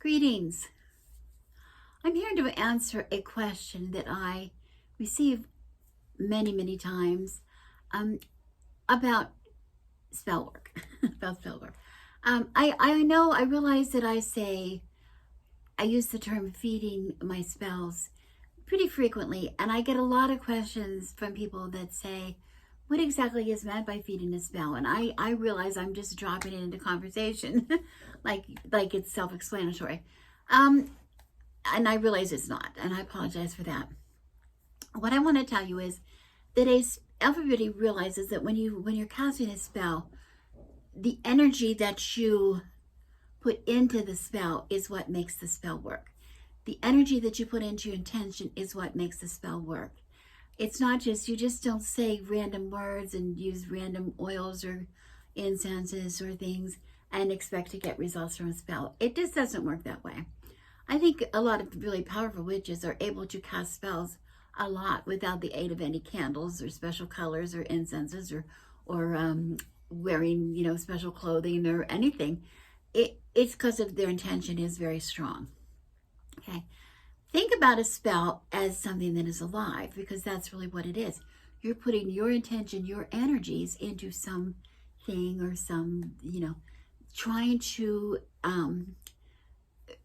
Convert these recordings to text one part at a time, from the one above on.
Greetings. I'm here to answer a question that I receive many times about spell work. about spell work. I realize that I use the term feeding my spells pretty frequently, and I get a lot of questions from people that say, what exactly is meant by feeding a spell? And I realize I'm just dropping it into conversation like it's self-explanatory. And I realize it's not, and I apologize for that. What I want to tell you is that everybody realizes that when you're casting a spell, the energy that you put into the spell is what makes the spell work. The energy that you put into your intention is what makes the spell work. It's not just, you just don't say random words and use random oils or incenses or things and expect to get results from a spell. It just doesn't work that way. I think a lot of really powerful witches are able to cast spells a lot without the aid of any candles or special colors or incenses or wearing, special clothing or anything. It's because of their intention is very strong. Okay. Think about a spell as something that is alive, because that's really what it is. You're putting your intention, your energies into something or trying to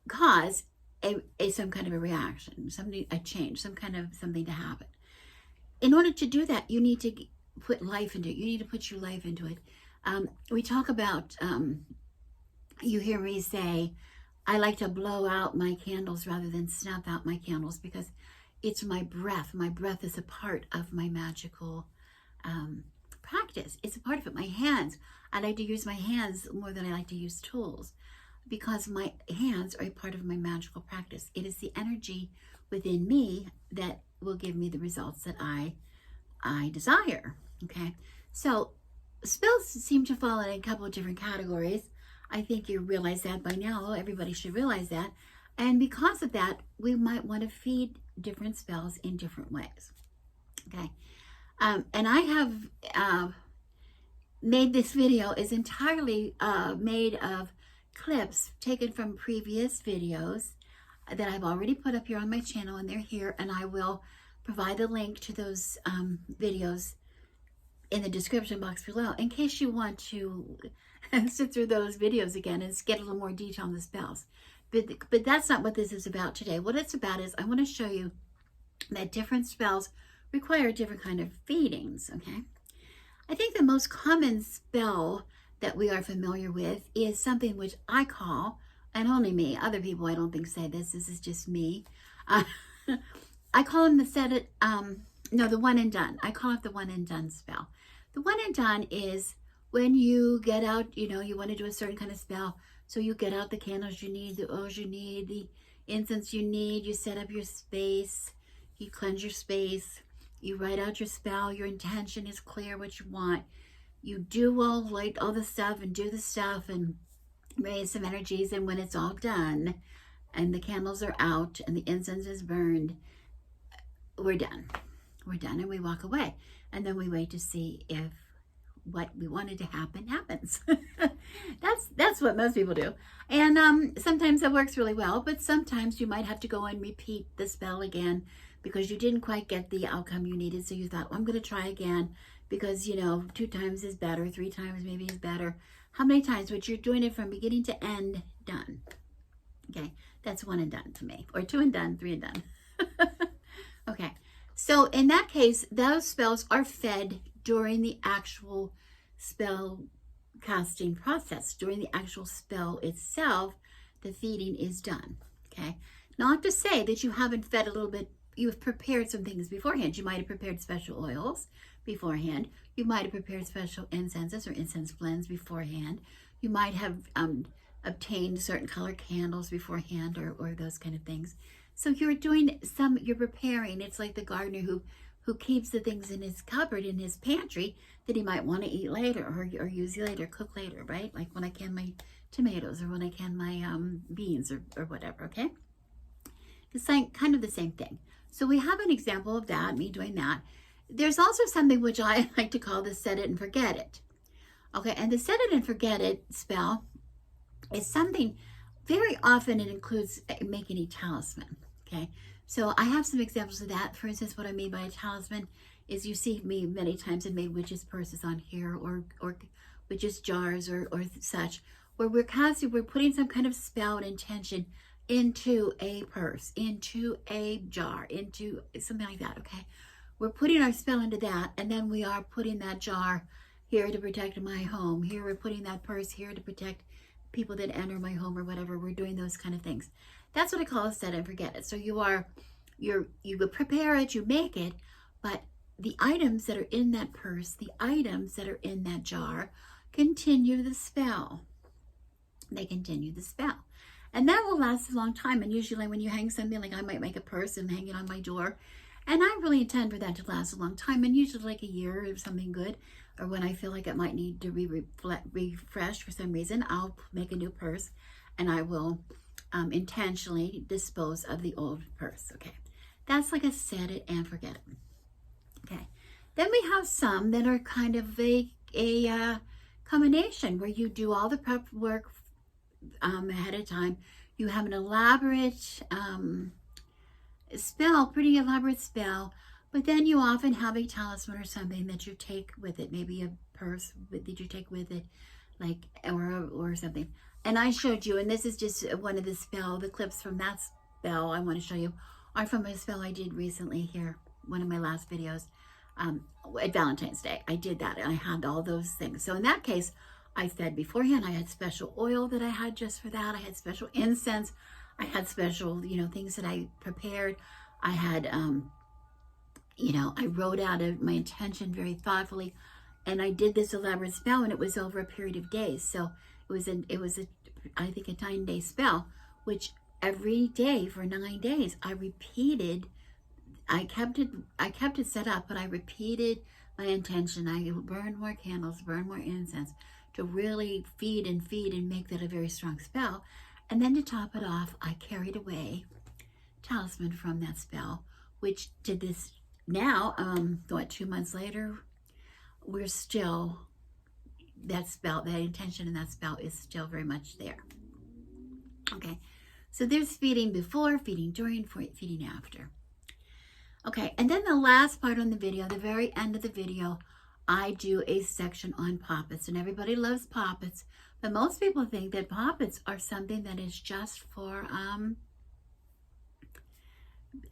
cause some kind of a reaction, a change, something to happen. In order to do that, you need to put life into it. You need to put your life into it. We talk about, you hear me say, I like to blow out my candles rather than snuff out my candles, because it's my breath. My breath is a part of my magical practice. It's a part of it. My hands, I like to use my hands more than I like to use tools, because my hands are a part of my magical practice. It is the energy within me that will give me the results that I desire. Okay, so spells seem to fall in a couple of different categories. I think you realize that by now. Everybody should realize that. And because of that, we might want to feed different spells in different ways. Okay. And I have made this video is entirely made of clips taken from previous videos that I've already put up here on my channel, and they're here, and I will provide the link to those videos in the description box below in case you want to sit through those videos again and get a little more detail on the spells. But that's not what this is about today. What it's about is I want to show you that different spells require different kind of feedings, okay? I think the most common spell that we are familiar with is something which I call, and only me, other people I don't think say this is just me. I call them the one and done. I call it the one and done spell. The one and done is when you get out, you want to do a certain kind of spell. So you get out the candles you need, the oils you need, the incense you need, you set up your space, you cleanse your space, you write out your spell, your intention is clear what you want. You do all the stuff and do the stuff and raise some energies, and when it's all done and the candles are out and the incense is burned, we're done. We're done, and we walk away. And then we wait to see if what we wanted to happen happens. That's what most people do. And sometimes that works really well, but sometimes you might have to go and repeat the spell again because you didn't quite get the outcome you needed. So you thought, well, I'm going to try again because, 2 times is better, 3 times maybe is better. How many times? But you're doing it from beginning to end, done. Okay, that's one and done to me. Or 2 and done, 3 and done. Okay. So in that case, those spells are fed during the actual spell casting process. During the actual spell itself, the feeding is done. Okay. Not to say that you haven't fed a little bit, you've prepared some things beforehand. You might have prepared special oils beforehand. You might have prepared special incenses or incense blends beforehand. You might have obtained certain color candles beforehand or those kind of things. So you're preparing. It's like the gardener who keeps the things in his cupboard, in his pantry, that he might want to eat later or use later, cook later, right? Like when I can my tomatoes or when I can my beans or whatever, okay? It's like kind of the same thing. So we have an example of that, me doing that. There's also something which I like to call the set it and forget it. Okay, and the set it and forget it spell is something very often it includes making a talisman. Okay, so I have some examples of that. For instance, what I mean by a talisman is you see me many times have made witches' purses on here, or witches' jars, or such, where we're putting some kind of spell and intention into a purse, into a jar, into something like that. Okay, we're putting our spell into that, and then we are putting that jar here to protect my home. Here we're putting that purse here to protect people that enter my home or whatever. We're doing those kind of things. That's what I call a set and forget it. So you prepare it, you make it, but the items that are in that purse, the items that are in that jar, continue the spell. They continue the spell. And that will last a long time. And usually when you hang something, like I might make a purse and hang it on my door, and I really intend for that to last a long time, and usually like a year or something good, or when I feel like it might need to be refreshed for some reason, I'll make a new purse, and I will intentionally dispose of the old purse. Okay, that's like a set it and forget it. Okay, then we have some that are kind of a combination where you do all the prep work ahead of time. You have an elaborate spell, pretty elaborate spell, but then you often have a talisman or something that you take with it, maybe a purse that you take with it, like, or something. And I showed you, and this is just one of the clips from that spell I want to show you are from a spell I did recently here, one of my last videos, at Valentine's Day. I did that, and I had all those things. So in that case, I said beforehand, I had special oil that I had just for that. I had special incense. I had special, things that I prepared. I had, I wrote out my intention very thoughtfully, and I did this elaborate spell, and it was over a period of days. So it was I think a 9-day spell, which every day for 9 days I repeated. I kept it set up, but I repeated my intention. I burned more candles, burned more incense to really feed and make that a very strong spell. And then to top it off, I carried away talisman from that spell, which did this now, 2 months later, we're still, that spell, that intention in that spell is still very much there. Okay, so there's feeding before, feeding during, feeding after. Okay, and then the last part on the video, the very end of the video, I do a section on poppets, and everybody loves poppets, but most people think that poppets are something that is just for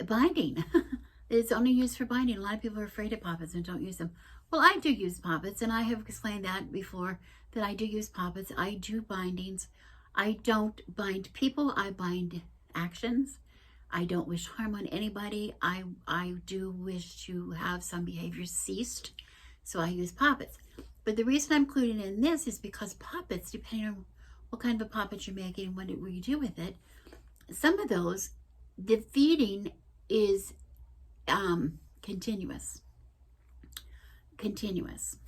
binding. It's only used for binding. A lot of people are afraid of poppets and don't use them. Well, I do use poppets, and I have explained that before, that I do use poppets. I do bindings. I don't bind people. I bind actions. I don't wish harm on anybody. I do wish to have some behavior ceased, so I use poppets. But the reason I'm including it in this is because poppets, depending on what kind of a poppet you're making and what you do with it, some of those, the feeding is continuous.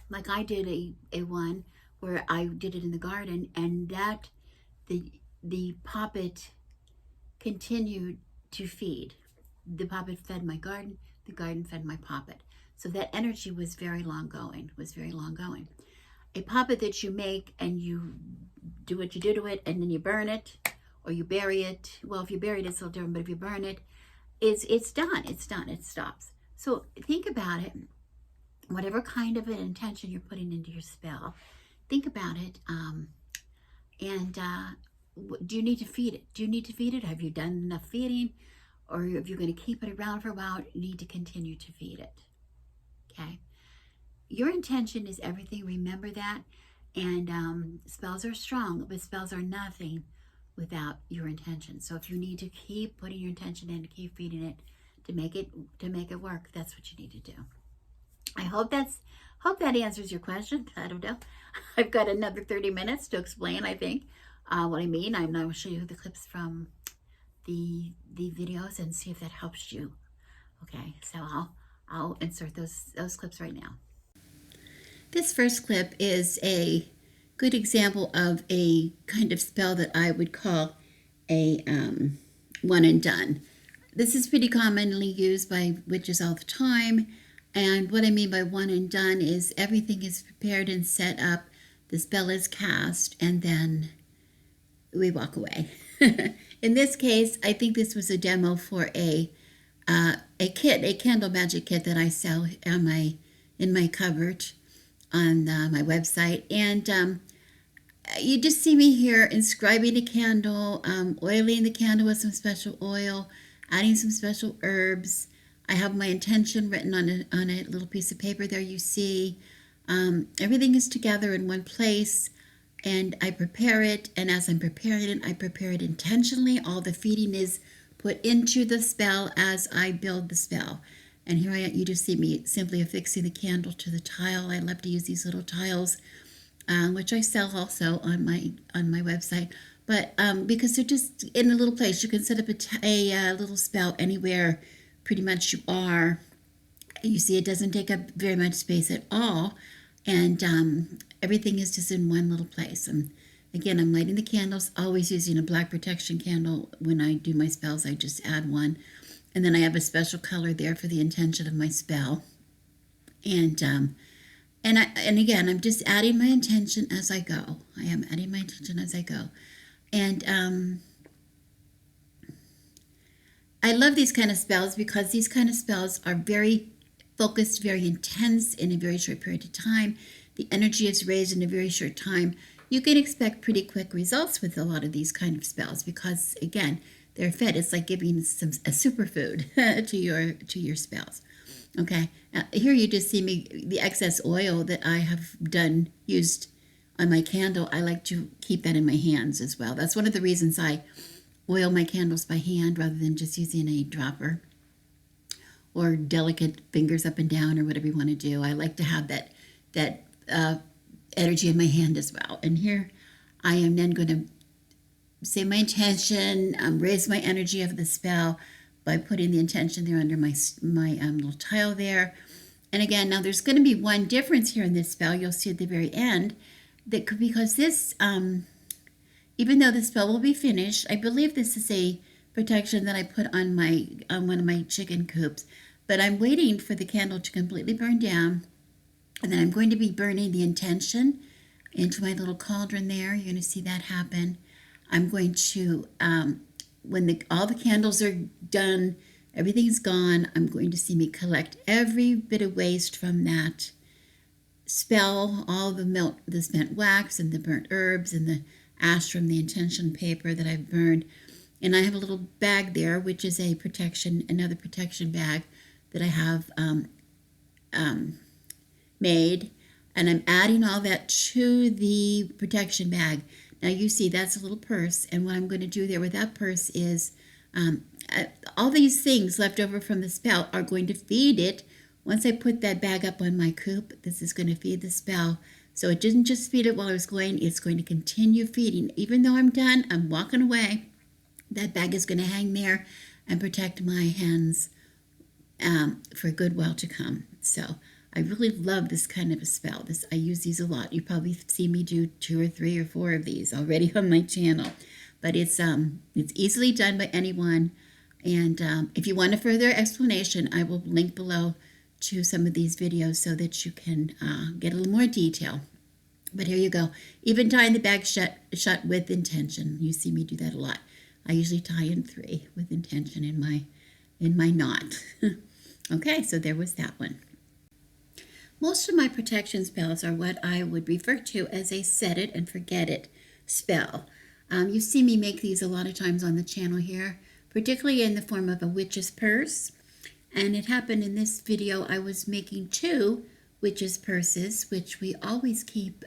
Like I did a one where I did it in the garden, and that the poppet continued to feed. The poppet fed my garden, the garden fed my poppet. So that energy was very long going, A poppet that you make and you do what you do to it, and then you burn it or you bury it. Well, if you bury it, it's a little different, but if you burn it, it's done, it stops. So think about it, whatever kind of an intention you're putting into your spell, think about it, and do you need to feed it? Do you need to feed it? Have you done enough feeding? Or if you're going to keep it around for a while, you need to continue to feed it. Okay? Your intention is everything. Remember that. And spells are strong, but spells are nothing without your intention. So if you need to keep putting your intention in, to keep feeding it, to make it work, that's what you need to do. I hope that answers your question. I don't know. I've got another 30 minutes to explain, I think, what I mean. I'm going to show you the clips from the videos and see if that helps you. Okay, so I'll insert those clips right now. This first clip is a good example of a kind of spell that I would call a one and done. This is pretty commonly used by witches all the time, and what I mean by one and done is everything is prepared and set up, the spell is cast, and then we walk away. In this case, I think this was a demo for a kit, a candle magic kit that I sell on in my cupboard on my website. And you just see me here inscribing a candle, oiling the candle with some special oil, adding some special herbs. I have my intention written on a little piece of paper there you see. Everything is together in one place, and I prepare it, and as I'm preparing it, I prepare it intentionally. All the feeding is put into the spell as I build the spell. And here you just see me simply affixing the candle to the tile. I love to use these little tiles, which I sell also on my website. But because they're just in a little place, you can set up a little spell anywhere pretty much you are. You see it doesn't take up very much space at all, and everything is just in one little place. And again, I'm lighting the candles, always using a black protection candle. When I do my spells, I just add one, and then I have a special color there for the intention of my spell. And again, I'm just adding my intention as I go. I am adding my intention as I go. And I love these kind of spells because these kind of spells are very focused, very intense in a very short period of time. The energy is raised in a very short time. You can expect pretty quick results with a lot of these kind of spells because, again, they're fed. It's like giving a superfood to your spells. Okay, here you just see me, the excess oil that I have used on my candle. I like to keep that in my hands as well. That's one of the reasons I oil my candles by hand rather than just using a dropper or delicate fingers up and down or whatever you want to do. I like to have that energy in my hand as well. And here I am then going to say my intention, raise my energy of the spell by putting the intention there under my little tile there. And again, now there's going to be one difference here in this spell. You'll see at the very end that because this even though the spell will be finished, I believe this is a protection that I put on one of my chicken coops, but I'm waiting for the candle to completely burn down, and then I'm going to be burning the intention into my little cauldron there. You're going to see that happen. I'm going to, when all the candles are done, everything's gone, I'm going to see me collect every bit of waste from that spell, all the spent wax and the burnt herbs and the ash from the intention paper that I've burned. And I have a little bag there, which is another protection bag that I have made. And I'm adding all that to the protection bag. Now you see that's a little purse. And what I'm going to do there with that purse is all these things left over from the spell are going to feed it. Once I put that bag up on my coop, this is going to feed the spell. So it didn't just feed it while I was going, it's going to continue feeding. Even though I'm done, I'm walking away, that bag is going to hang there and protect my hands for a good while to come. So I really love this kind of a spell. I use these a lot. You probably see me do 2 or 3 or 4 of these already on my channel. But it's easily done by anyone. And if you want a further explanation, I will link below to some of these videos so that you can get a little more detail. But here you go. Even tying the bag shut with intention. You see me do that a lot. I usually tie in 3 with intention in my knot. Okay, so there was that one. Most of my protection spells are what I would refer to as a set it and forget it spell. You see me make these a lot of times on the channel here, particularly in the form of a witch's purse. And it happened in this video, I was making 2 witch's purses, which we always keep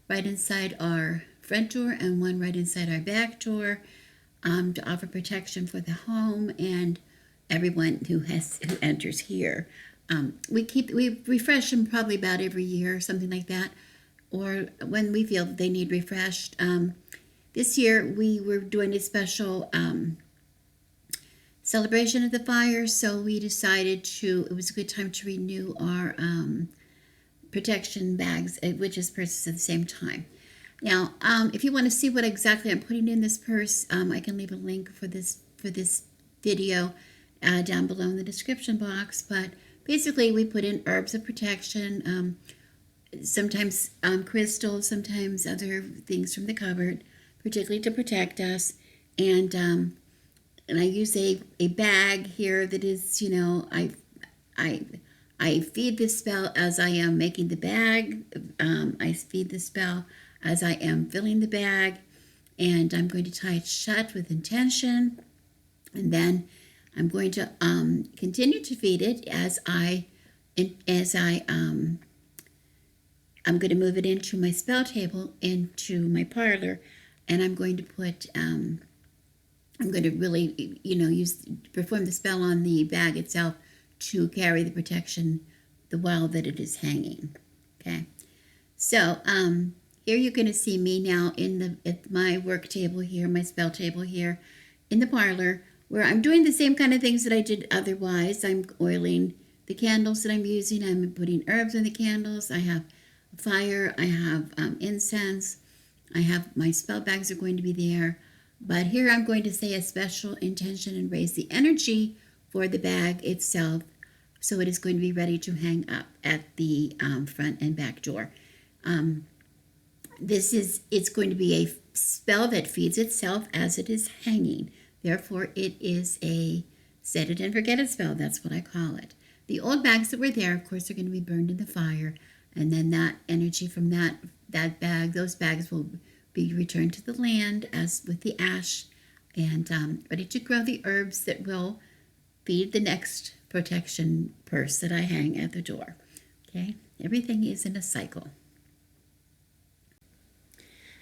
right inside our front door and one right inside our back door to offer protection for the home and everyone who enters here. We refresh them probably about every year, something like that, or when we feel they need refreshed. This year we were doing a special celebration of the fire, so we decided it was a good time to renew our protection bags, witch's purses at the same time. Now, if you want to see what exactly I'm putting in this purse, I can leave a link for this video down below in the description box. But basically, we put in herbs of protection, sometimes crystals, sometimes other things from the cupboard, particularly to protect us. And I use a bag here that is, I I feed the spell as I am making the bag. I feed the spell as I am filling the bag, and I'm going to tie it shut with intention, and then I'm going to continue to feed it I'm going to move it into my spell table, into my parlor, and I'm going to put I'm going to really, perform the spell on the bag itself to carry the protection the while that it is hanging. Okay, so here you're going to see me now at my work table here, my spell table here, in the parlor, where I'm doing the same kind of things that I did otherwise. I'm oiling the candles that I'm using. I'm putting herbs in the candles. I have fire. I have incense. I have my spell bags are going to be there. But here I'm going to say a special intention and raise the energy for the bag itself, so it is going to be ready to hang up at the front and back door. It's going to be a spell that feeds itself as it is hanging. Therefore, it is a set it and forget it spell. That's what I call it. The old bags that were there, of course, are going to be burned in the fire, and then that energy from that bag, those bags will be returned to the land as with the ash, and ready to grow the herbs that will feed the next protection purse that I hang at the door. Okay, everything is in a cycle.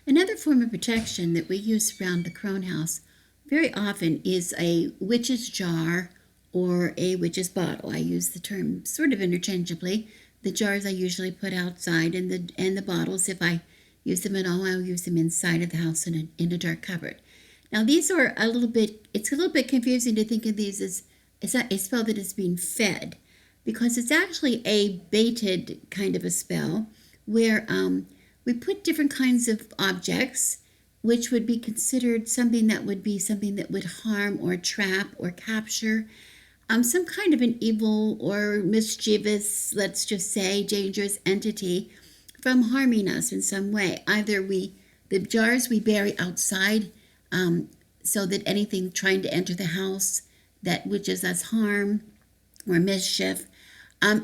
Another form of protection that we use around the crone house very often is a witch's jar or a witch's bottle. I use the term sort of interchangeably. The jars I usually put outside, and the bottles, if I use them at all, I'll use them inside of the house in a dark cupboard. Now these are it's a little bit confusing to think of these as a spell that is being fed, because it's actually a baited kind of a spell where we put different kinds of objects which would be considered something that would harm or trap or capture some kind of an evil or mischievous, let's just say dangerous entity from harming us in some way. Either the jars we bury outside so that anything trying to enter the house that wishes us harm or mischief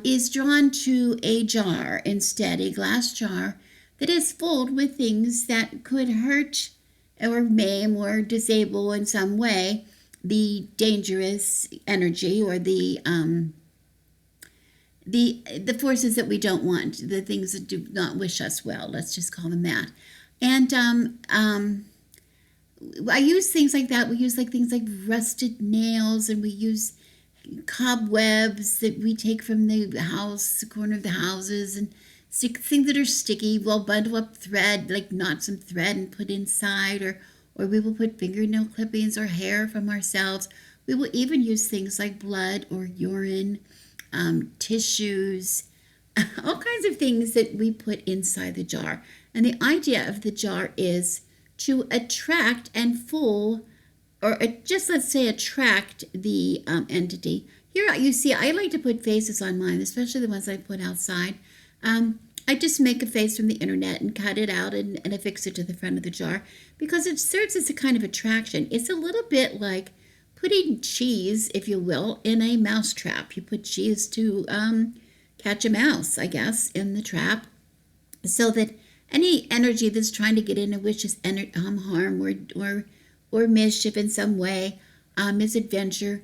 is drawn to a jar instead, a glass jar that is filled with things that could hurt or maim or disable in some way the dangerous energy or the forces that we don't want, the things that do not wish us well. Let's just call them that. And I use things like that. We use things like rusted nails, and we use cobwebs that we take from the house, the corner of the houses, and things that are sticky. We'll bundle up thread, like knot some thread and put inside, or we will put fingernail clippings or hair from ourselves. We will even use things like blood or urine, tissues, all kinds of things that we put inside the jar. And the idea of the jar is to attract and let's say attract the entity. Here you see, I like to put faces on mine, especially the ones I put outside. I just make a face from the internet and cut it out and affix it to the front of the jar because it serves as a kind of attraction. It's a little bit like putting cheese, if you will, in a mouse trap. You put cheese to catch a mouse, I guess, in the trap, so that any energy that's trying to get in and wishes harm or mischief in some way, misadventure,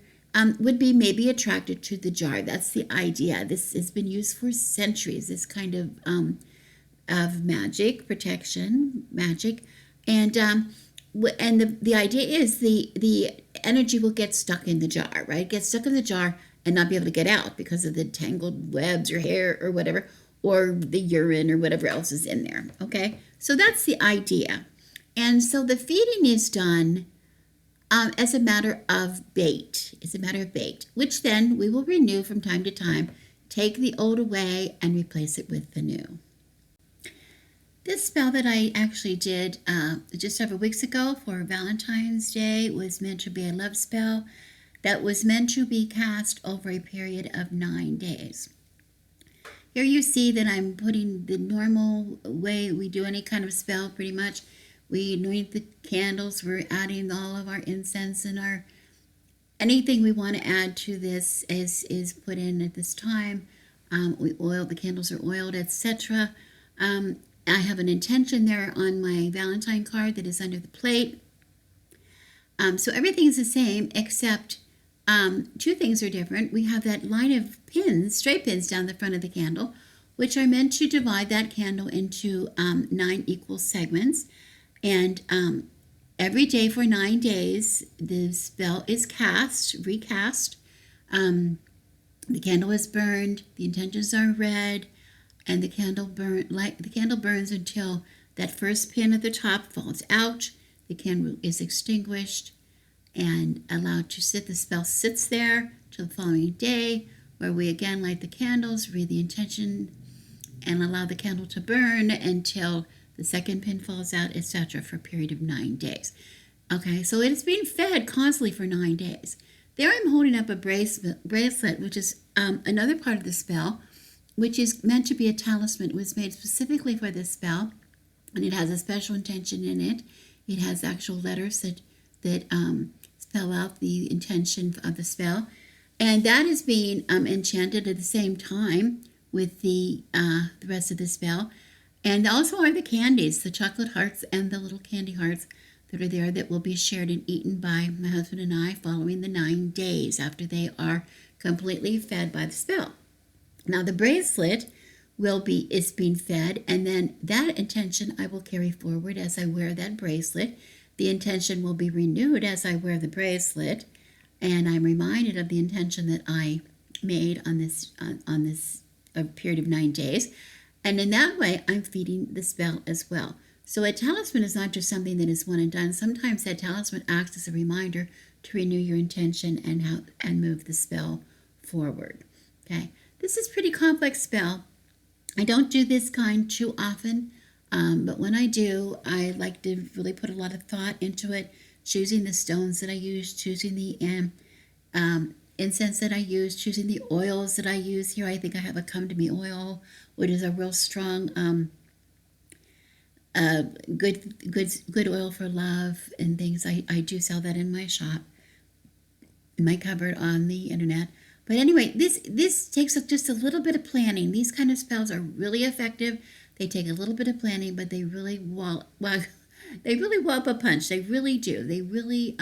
would be maybe attracted to the jar. That's the idea. This has been used for centuries, this kind of magic, protection, magic. And the idea is the energy will get stuck in the jar, right? Get stuck in the jar and not be able to get out because of the tangled webs or hair or whatever, or the urine or whatever else is in there, okay? So that's the idea. And so the feeding is done as a matter of bait. It's a matter of bait, which then we will renew from time to time, take the old away and replace it with the new. This spell that I actually did just several weeks ago for Valentine's Day was meant to be a love spell that was meant to be cast over a period of 9 days. Here you see that I'm putting the normal way we do any kind of spell, pretty much. We anoint the candles. We're adding all of our incense and our anything we want to add to this is put in at this time. We oil the candles are oiled, etc. I have an intention there on my Valentine card that is under the plate. So everything is the same except two things are different. We have that line of pins, straight pins down the front of the candle, which are meant to divide that candle into 9 equal segments. And every day for 9 days, the spell is recast. The candle is burned, the intentions are read, and the candle burns until that first pin at the top falls out. The candle is extinguished and allowed to sit. The spell sits there till the following day, where we again light the candles, read the intention, and allow the candle to burn until the second pin falls out, etc., for a period of 9 days. Okay, so it is being fed constantly for 9 days. There I'm holding up a bracelet, which is another part of the spell, which is meant to be a talisman. It was made specifically for this spell, and it has a special intention in it. It has actual letters that spell out the intention of the spell, and that is being enchanted at the same time with the rest of the spell. And also are the candies, the chocolate hearts and the little candy hearts that are there that will be shared and eaten by my husband and I following the 9 days after they are completely fed by the spell. Now the bracelet is being fed, and then that intention I will carry forward as I wear that bracelet. The intention will be renewed as I wear the bracelet, and I'm reminded of the intention that I made on this period of 9 days. And in that way, I'm feeding the spell as well. So a talisman is not just something that is one and done. Sometimes that talisman acts as a reminder to renew your intention and move the spell forward. Okay, this is a pretty complex spell. I don't do this kind too often, but when I do, I like to really put a lot of thought into it, choosing the stones that I use, choosing the incense that I use, choosing the oils that I use. Here I think I have a Come To Me oil, which is a real strong, good oil for love and things. I do sell that in my shop, in my cupboard on the internet. But anyway, this takes just a little bit of planning. These kind of spells are really effective. They take a little bit of planning, but they really wallop a punch. They really do. They really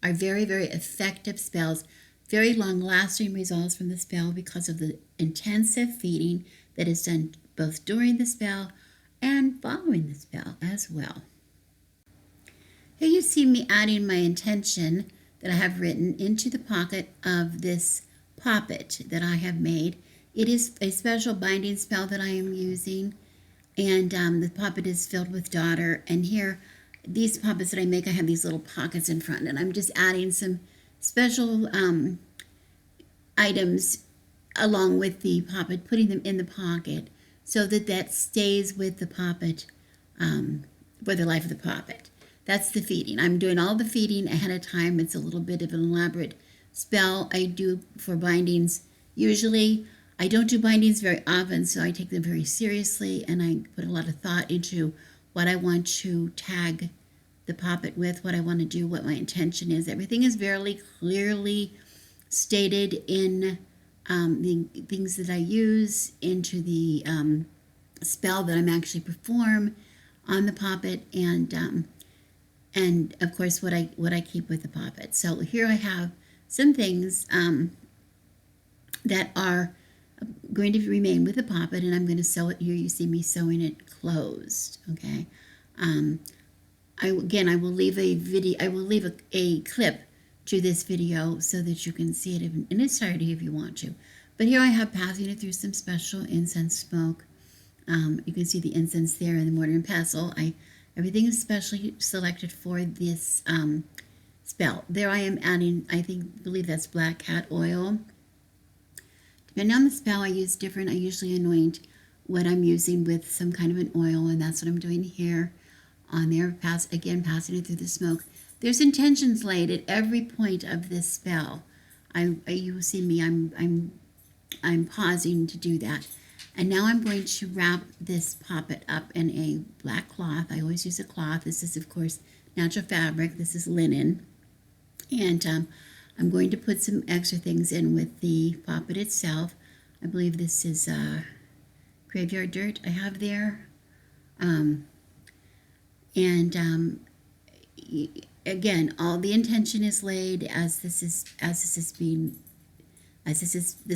are very, very effective spells. Very long-lasting results from the spell because of the intensive feeding that is done both during the spell and following the spell as well. Here you see me adding my intention that I have written into the pocket of this poppet that I have made. It is a special binding spell that I am using, and the poppet is filled with daughter. And here, these poppets that I make, I have these little pockets in front, and I'm just adding some special items along with the poppet, putting them in the pocket so that stays with the poppet for the life of the poppet. That's the feeding. I'm doing all the feeding ahead of time. It's a little bit of an elaborate spell I do for bindings. Usually, I don't do bindings very often, so I take them very seriously, and I put a lot of thought into what I want to tag the poppet with, what I want to do, what my intention is. Everything is very clearly stated in the things that I use into the spell that I'm actually perform on the poppet, and of course what I keep with the poppet. So here I have some things that are going to remain with the poppet, and I'm going to sew it. Here you see me sewing it closed. Okay. I will leave a video. I will leave a clip to this video so that you can see it in its entirety if you want to. But here I have passing it through some special incense smoke. You can see the incense there in the mortar and pestle. Everything is specially selected for this spell. There I am adding, believe that's black cat oil. Depending on the spell, I use different. I usually anoint what I'm using with some kind of an oil, and that's what I'm doing here on there. Passing it through the smoke. There's intentions laid at every point of this spell. You will see me. I'm pausing to do that. And now I'm going to wrap this poppet up in a black cloth. I always use a cloth. This is, of course, natural fabric. This is linen. And I'm going to put some extra things in with the poppet itself. I believe this is graveyard dirt I have there. Again, all the intention is laid as the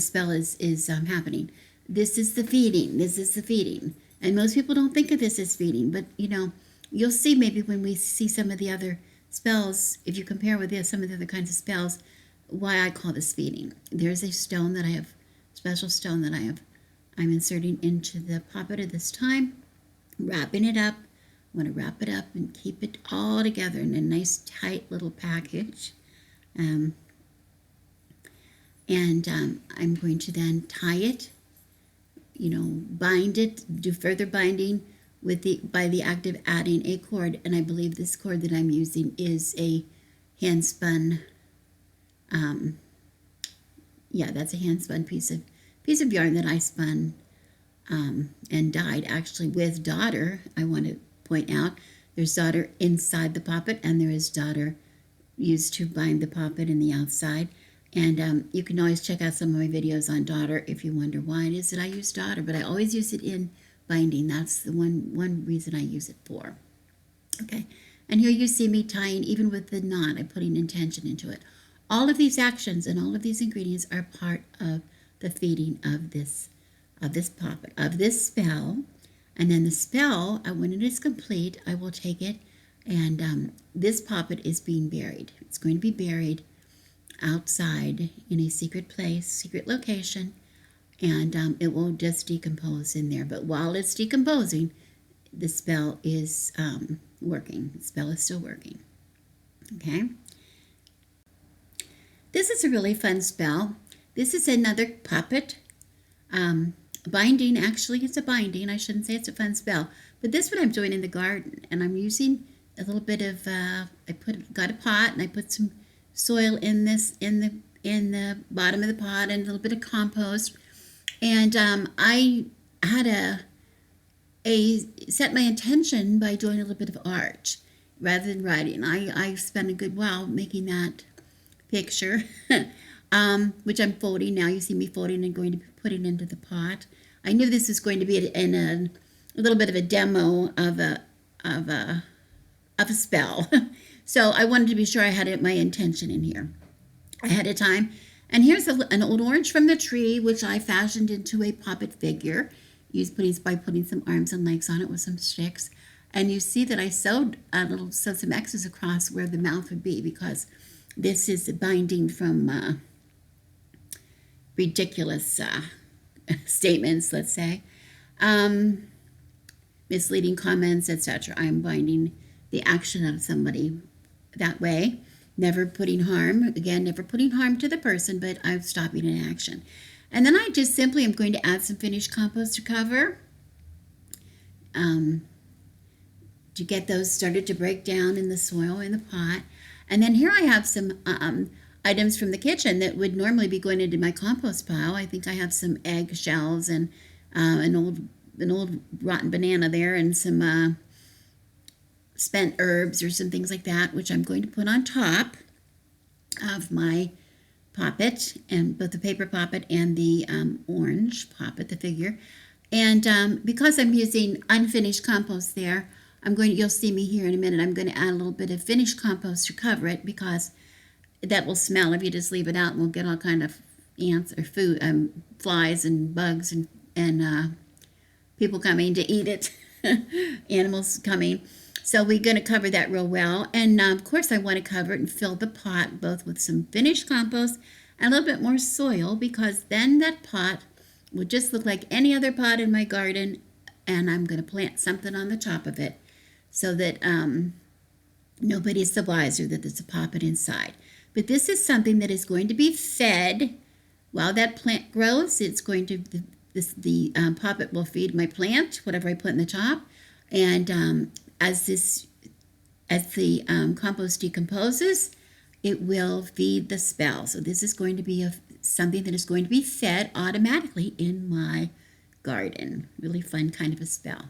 spell is happening. This is the feeding. This is the feeding. And most people don't think of this as feeding, but you'll see maybe when we see some of the other spells, if you compare with some of the other kinds of spells, why I call this feeding. There's a stone that I have, special stone that I'm inserting into the poppet at this time, wrapping it up. I want to wrap it up and keep it all together in a nice tight little package. I'm going to then tie it, bind it, do further binding by the act of adding a cord. And I believe this cord that I'm using is a hand spun, that's a hand spun piece of yarn that I spun and dyed actually with daughter. I want to point out there's daughter inside the poppet and there is daughter used to bind the poppet in the outside. And you can always check out some of my videos on daughter if you wonder why it is that I use daughter, but I always use it in binding. That's the one reason I use it for. Okay, and here you see me tying, even with the knot, I'm putting intention into it. All of these actions and all of these ingredients are part of the feeding of this poppet, of this spell. And then the spell, when it is complete, I will take it, and this poppet is being buried. It's going to be buried outside in a secret place, secret location, and it will just decompose in there. But while it's decomposing, the spell is working. The spell is still working. Okay? This is a really fun spell. This is another puppet. Binding, actually, it's a binding. I shouldn't say it's a fun spell. But this one I'm doing in the garden, and I'm using a little bit of, got a pot, and I put some soil in the bottom of the pot and a little bit of compost. And I had set my intention by doing a little bit of art rather than writing. I spent a good while making that picture, which I'm folding now. You see me folding and going to be putting into the pot. I knew this was going to be in a little bit of a demo of a spell. So I wanted to be sure I had my intention in here ahead of time. And here's an old orange from the tree, which I fashioned into a puppet figure, by putting some arms and legs on it with some sticks. And you see that I sewed some X's across where the mouth would be, because this is binding from ridiculous statements, let's say, misleading comments, etc. I'm binding the action of somebody that way, never putting harm to the person, but I'm stopping an action. And then I just simply am going to add some finished compost to cover, to get those started to break down in the soil in the pot. And then here I have some items from the kitchen that would normally be going into my compost pile. I think I have some egg shells and an old rotten banana there, and some spent herbs or some things like that, which I'm going to put on top of my poppet, and both the paper poppet and the orange poppet, the figure. And because I'm using unfinished compost there, you'll see me here in a minute, I'm going to add a little bit of finished compost to cover it, because that will smell if you just leave it out, and we'll get all kind of ants or flies and bugs and people coming to eat it, animals coming. So we're going to cover that real well. And of course I want to cover it and fill the pot both with some finished compost and a little bit more soil, because then that pot will just look like any other pot in my garden, and I'm going to plant something on the top of it so that nobody's the wiser that there's a poppet inside. But this is something that is going to be fed while that plant grows. It's going to, the poppet will feed my plant, whatever I put in the top. And as the compost decomposes, it will feed the spell. So this is going to be something that is going to be fed automatically in my garden. Really fun kind of a spell.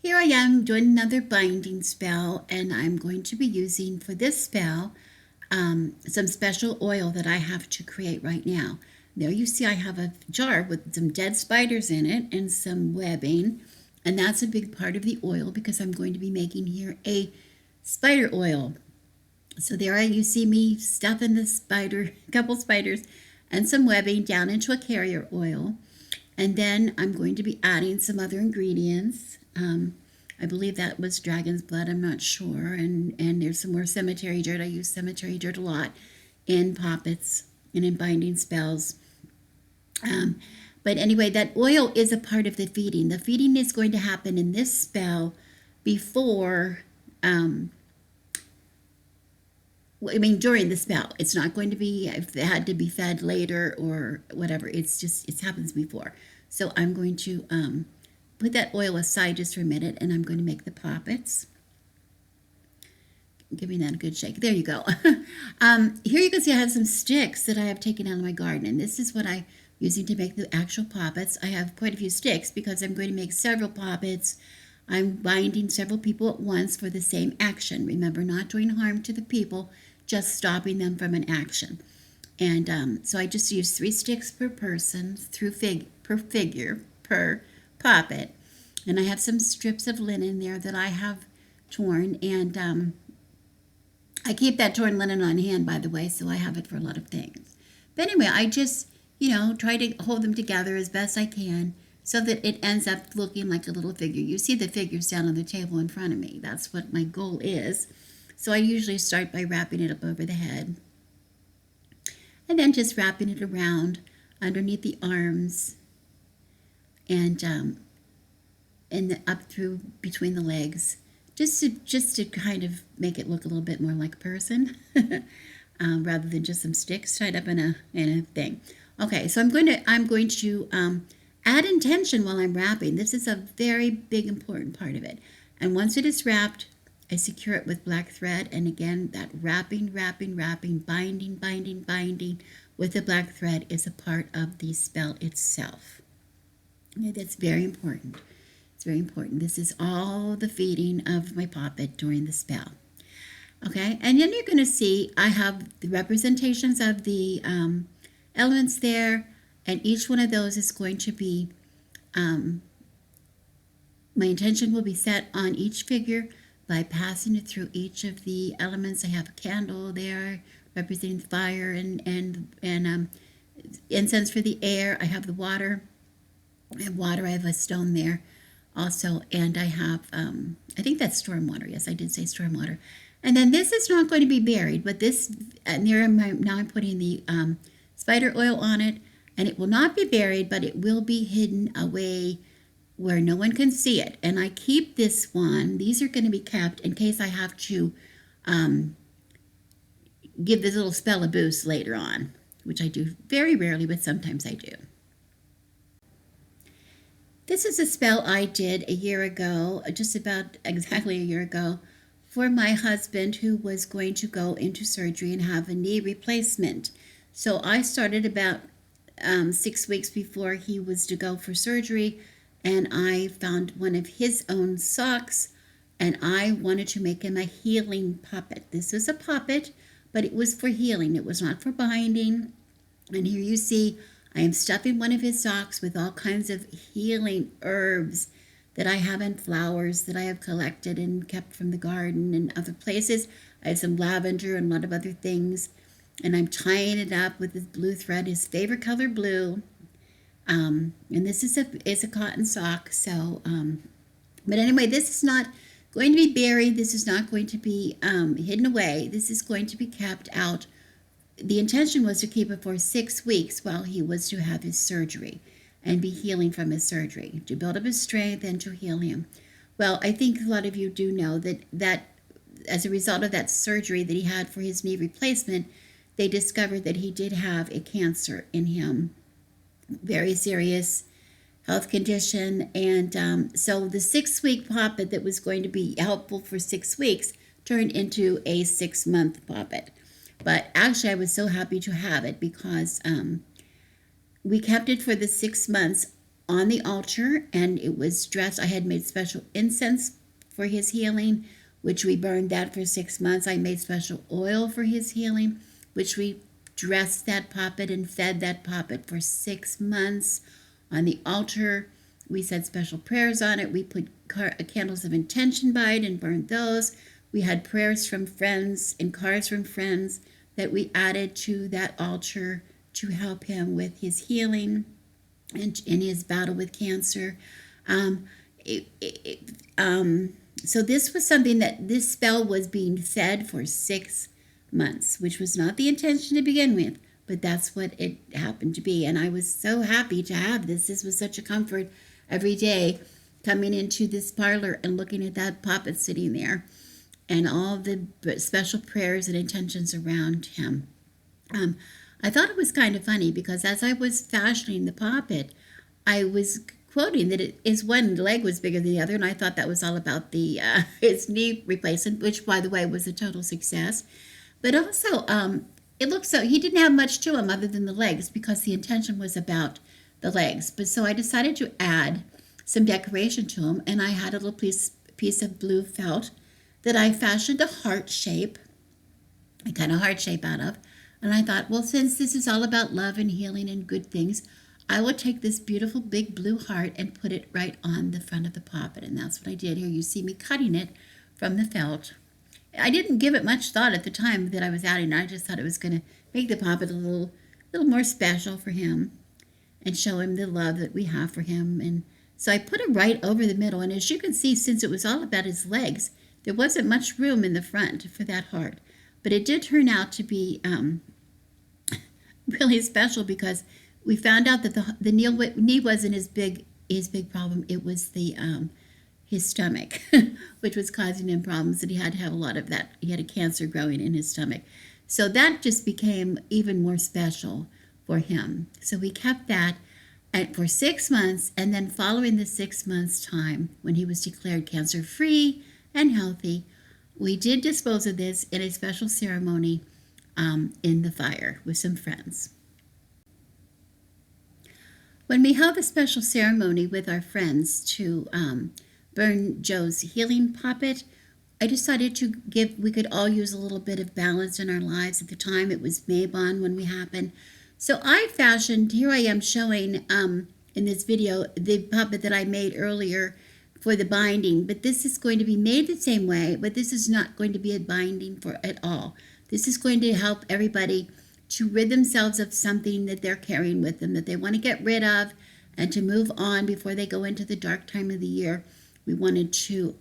Here I am doing another binding spell, and I'm going to be using for this spell some special oil that I have to create right now. There you see I have a jar with some dead spiders in it and some webbing, and that's a big part of the oil because I'm going to be making here a spider oil. So there you see me stuffing the spider, a couple spiders and some webbing down into a carrier oil. And then I'm going to be adding some other ingredients. I believe that was dragon's blood, I'm not sure. And there's some more cemetery dirt. I use cemetery dirt a lot in Poppets and in binding spells. But anyway, that oil is a part of the feeding. The feeding is going to happen in this spell before, during the spell. It's not going to be, if it had to be fed later or whatever. It's just, it happens before. So I'm going to put that oil aside just for a minute, and I'm going to make the poppets. Giving that a good shake. There you go. Here you can see I have some sticks that I have taken out of my garden, and this is what I'm using to make the actual poppets. I have quite a few sticks because I'm going to make several poppets. I'm binding several people at once for the same action. Remember, not doing harm to the people, just stopping them from an action. And so I just use 3 sticks per person, per figure, per poppet. And I have some strips of linen there that I have torn, and I keep that torn linen on hand, by the way, so I have it for a lot of things. But anyway, I just, try to hold them together as best I can so that it ends up looking like a little figure. You see the figures down on the table in front of me. That's what my goal is. So I usually start by wrapping it up over the head, and then just wrapping it around underneath the arms, and up through between the legs, just to kind of make it look a little bit more like a person, rather than just some sticks tied up in a thing. Okay, so I'm going to add intention while I'm wrapping. This is a very big important part of it. And once it is wrapped, I secure it with black thread, and again that wrapping, binding with the black thread is a part of the spell itself. Okay, that's very important. It's very important. This is all the feeding of my poppet during the spell. Okay, and then you're going to see I have the representations of the elements there, and each one of those is going to be, my intention will be set on each figure by passing it through each of the elements. I have a candle there representing fire and incense for the air. I have the water. I have water. I have a stone there also, and I have, I think that's storm water. Yes, I did say storm water. And then this is not going to be buried, but this, now I'm putting the spider oil on it, and it will not be buried, but it will be hidden away where no one can see it. And I keep this one. These are going to be kept in case I have to give this little spell a boost later on, which I do very rarely, but sometimes I do. This is a spell I did a year ago, just about exactly a year ago, for my husband who was going to go into surgery and have a knee replacement. So I started about 6 weeks before he was to go for surgery, and I found one of his own socks, and I wanted to make him a healing puppet. This was a puppet, but it was for healing. It was not for binding. And here you see I am stuffing one of his socks with all kinds of healing herbs that I have, and flowers that I have collected and kept from the garden and other places. I have some lavender and a lot of other things. And I'm tying it up with this blue thread, his favorite color, blue. And this is a cotton sock. So, but anyway, this is not going to be buried. This is not going to be hidden away. This is going to be kept out. The intention was to keep it for 6 weeks while he was to have his surgery and be healing from his surgery, to build up his strength and to heal him. Well, I think a lot of you do know that as a result of that surgery that he had for his knee replacement, they discovered that he did have a cancer in him, very serious health condition. And so the 6-week poppet that was going to be helpful for 6 weeks turned into a 6-month poppet. But actually, I was so happy to have it because we kept it for the 6 months on the altar, and it was dressed. I had made special incense for his healing, which we burned that for 6 months. I made special oil for his healing, which we dressed that poppet and fed that poppet for 6 months on the altar. We said special prayers on it. We put candles of intention by it and burned those. We had prayers from friends and cards from friends that we added to that altar to help him with his healing and in his battle with cancer. So this was something that this spell was being fed for 6 months, which was not the intention to begin with, but that's what it happened to be. And I was so happy to have this. This was such a comfort every day coming into this parlor and looking at that poppet sitting there and all the special prayers and intentions around him. I thought it was kind of funny because as I was fashioning the poppet, I was quoting that his one leg was bigger than the other, and I thought that was all about the his knee replacement, which, by the way, was a total success. But also, it looked so he didn't have much to him other than the legs because the intention was about the legs. But so I decided to add some decoration to him, and I had a little piece of blue felt that I fashioned a heart shape, a kind of heart shape out of. And I thought, well, since this is all about love and healing and good things, I will take this beautiful big blue heart and put it right on the front of the poppet. And that's what I did here. You see me cutting it from the felt. I didn't give it much thought at the time that I was adding it. I just thought it was going to make the poppet a little more special for him and show him the love that we have for him. And so I put it right over the middle. And as you can see, since it was all about his legs, there wasn't much room in the front for that heart. But it did turn out to be really special because we found out that the knee wasn't his big problem. It was his stomach, which was causing him problems, and he had to have a lot of that. He had a cancer growing in his stomach. So that just became even more special for him. So we kept that for 6 months, and then following the 6 months time, when he was declared cancer-free and healthy, we did dispose of this in a special ceremony in the fire with some friends. When we held a special ceremony with our friends to burn Joe's healing poppet, I decided we could all use a little bit of balance in our lives. At the time, it was Mabon when we happened. So I fashioned, here I am showing in this video, the puppet that I made earlier for the binding, but this is going to be made the same way, but this is not going to be a binding for at all. This is going to help everybody to rid themselves of something that they're carrying with them that they want to get rid of and to move on before they go into the dark time of the year. We wanted to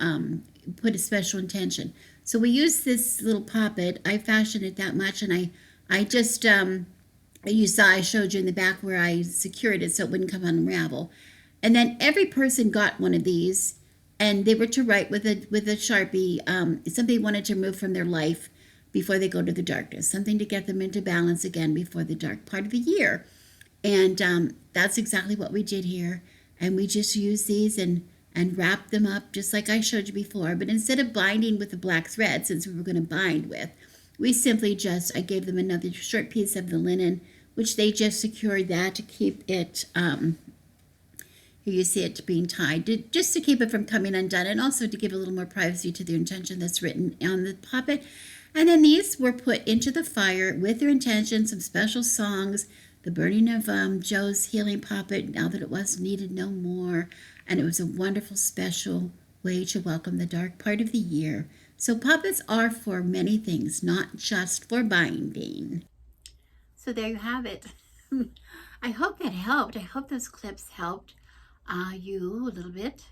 put a special intention. So we used this little poppet. I fashioned it that much, and I just, you saw I showed you in the back where I secured it so it wouldn't come unravel. And then every person got one of these, and they were to write with a Sharpie something they wanted to remove from their life before they go to the darkness, something to get them into balance again before the dark part of the year. And that's exactly what we did here. And we just used these and wrapped them up just like I showed you before. But instead of binding with the black thread, since we were going to bind with, we simply I gave them another short piece of the linen, which they just secured that to keep it, here you see it being tied, just to keep it from coming undone, and also to give a little more privacy to the intention that's written on the poppet. And then these were put into the fire with their intention, some special songs, the burning of Joe's healing poppet, now that it was needed no more. And it was a wonderful, special way to welcome the dark part of the year. So poppets are for many things, not just for binding. So there you have it. I hope that helped. I hope those clips helped you a little bit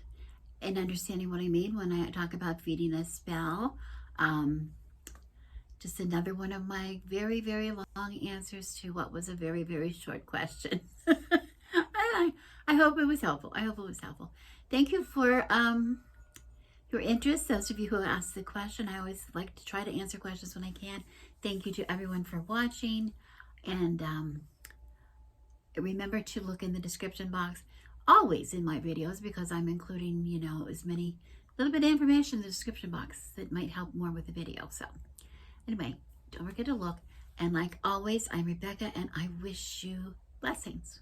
in understanding what I mean when I talk about feeding a spell. Just another one of my very, very long answers to what was a very, very short question. I hope it was helpful. I hope it was helpful. Thank you for your interest. Those of you who asked the question, I always like to try to answer questions when I can. Thank you to everyone for watching. And remember to look in the description box always in my videos, because I'm including, as many little bit of information in the description box that might help more with the video. So anyway, don't forget to look. And like always, I'm Rebecca, and I wish you blessings.